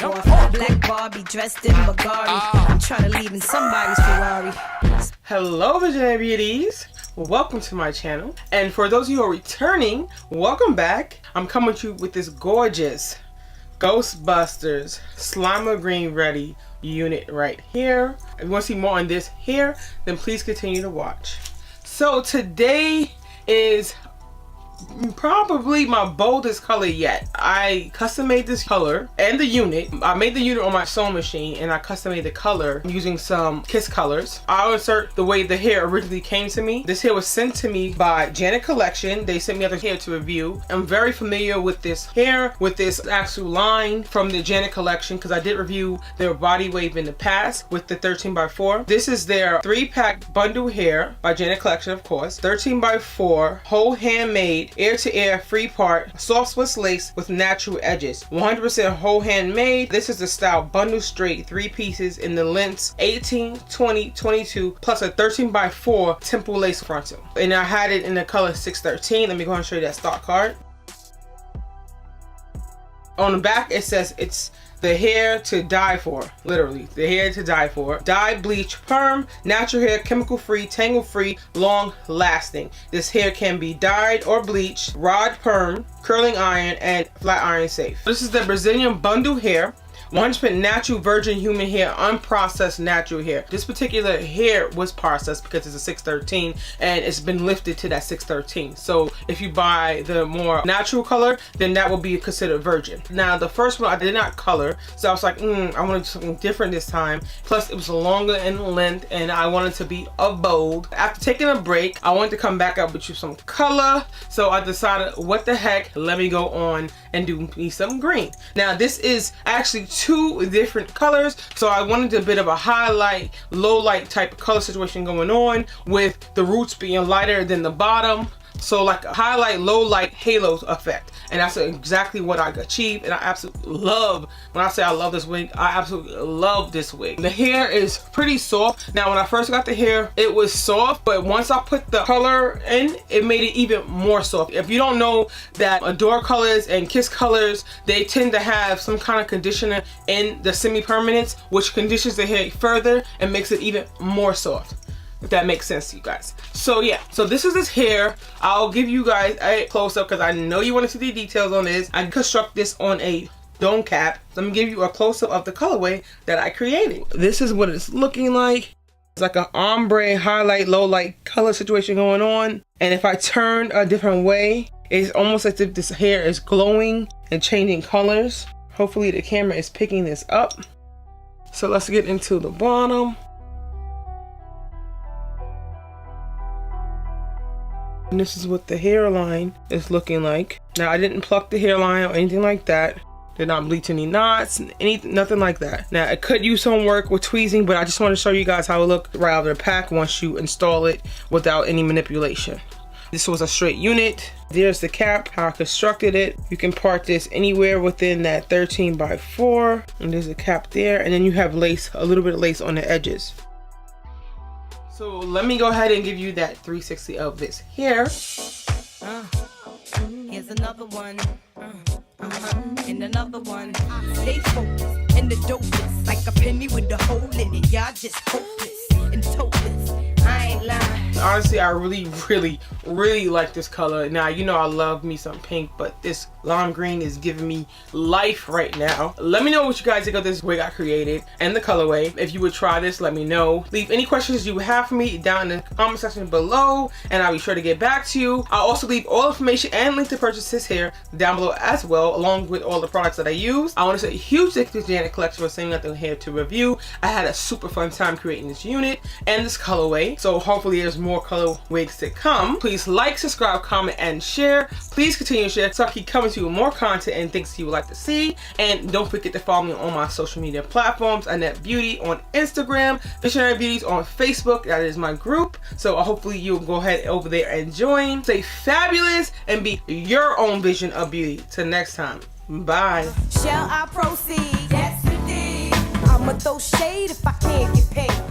and forth. Black Barbie dressed in Bulgari. I'm trying to leave in somebody's Ferrari. Hello Brazilian beauties, welcome to my channel, and for those of you who are returning, welcome back. I'm coming to you with this gorgeous Ghostbusters Slime Green Ready unit right here. If you want to see more on this here, then please continue to watch. So today is probably my boldest color yet. I custom made this color and the unit. I made the unit on my sewing machine and I custom made the color using some Kiss colors. I'll insert the way the hair originally came to me. This hair was sent to me by Janet Collection. They sent me other hair to review. I'm very familiar with this hair, with this actual line from the Janet Collection, because I did review their body wave in the past with the 13x4. This is their 3-pack bundle hair by Janet Collection, of course. 13x4, whole handmade, ear-to-ear free part, soft Swiss lace with natural edges. 100% whole handmade. This is the style bundle straight, 3 pieces in the lengths 18, 20, 22, plus a 13x4 Temple Lace Frontal. And I had it in the color 613. Let me go ahead and show you that stock card. On the back it says it's the hair to die for, literally, the hair to die for. Dye, bleach, perm, natural hair, chemical free, tangle free, long lasting. This hair can be dyed or bleached, rod perm, curling iron, and flat iron safe. This is the Brazilian bundle hair. 100% natural virgin human hair, unprocessed natural hair. This particular hair was processed because it's a 613 and it's been lifted to that 613. So if you buy the more natural color, then that will be considered virgin. Now the first one I did not color, so I was like, I want to do something different this time. Plus it was longer in length and I wanted to be a bold. After taking a break, I wanted to come back up with you some color. So I decided, what the heck, let me go on and do me some green. Now this is actually 2 different colors, so I wanted a bit of a highlight, low light type of color situation going on, with the roots being lighter than the bottom. So like a highlight, low light, halo effect. And that's exactly what I achieved. And I absolutely love, when I say I love this wig, I absolutely love this wig. The hair is pretty soft. Now when I first got the hair, it was soft, but once I put the color in, it made it even more soft. If you don't know that Adore colors and Kiss colors, they tend to have some kind of conditioner in the semi-permanents, which conditions the hair further and makes it even more soft. If that makes sense to you guys. So yeah, so this is this hair. I'll give you guys a close-up because I know you want to see the details on this. I construct this on a dome cap. Let me give you a close-up of the colorway that I created. This is what it's looking like. It's like an ombre highlight, low light color situation going on. And if I turn a different way, it's almost as if this hair is glowing and changing colors. Hopefully the camera is picking this up. So let's get into the bottom. And this is what the hairline is looking like. Now I didn't pluck the hairline or anything like that. Did not bleach any knots, nothing like that. Now it could use some work with tweezing, but I just want to show you guys how it looked right out of the pack once you install it without any manipulation. This was a straight unit. There's the cap, how I constructed it. You can part this anywhere within that 13x4. And there's a cap there. And then you have lace, a little bit of lace on the edges. So let me go ahead and give you that 360 of this hair. Here's another one. And another one. Stay focused and the dopest, like a penny with a hole in it. Y'all just hopeless and topless. I ain't lying. Honestly, I really like this color. Now, you know I love me some pink, but this lime green is giving me life right now. Let me know what you guys think of this wig I created and the colorway. If you would try this, let me know. Leave any questions you have for me down in the comment section below, and I'll be sure to get back to you. I'll also leave all information and link to purchase this hair down below as well, along with all the products that I use. I want to say a huge thank you to Janet Collection for sending out the hair to review. I had a super fun time creating this unit and this colorway, so hopefully there's more color wigs to come. Please like, subscribe, comment, and share. Please continue to share so I keep coming to you with more content and things you would like to see. And don't forget to follow me on my social media platforms. Annette Beauty on Instagram, Visionary Beauties on Facebook. That is my group. So hopefully you'll go ahead over there and join. Stay fabulous and be your own vision of beauty. Till next time. Bye. Shall I proceed? Yes, indeed. I'ma throw shade if I can't get paid.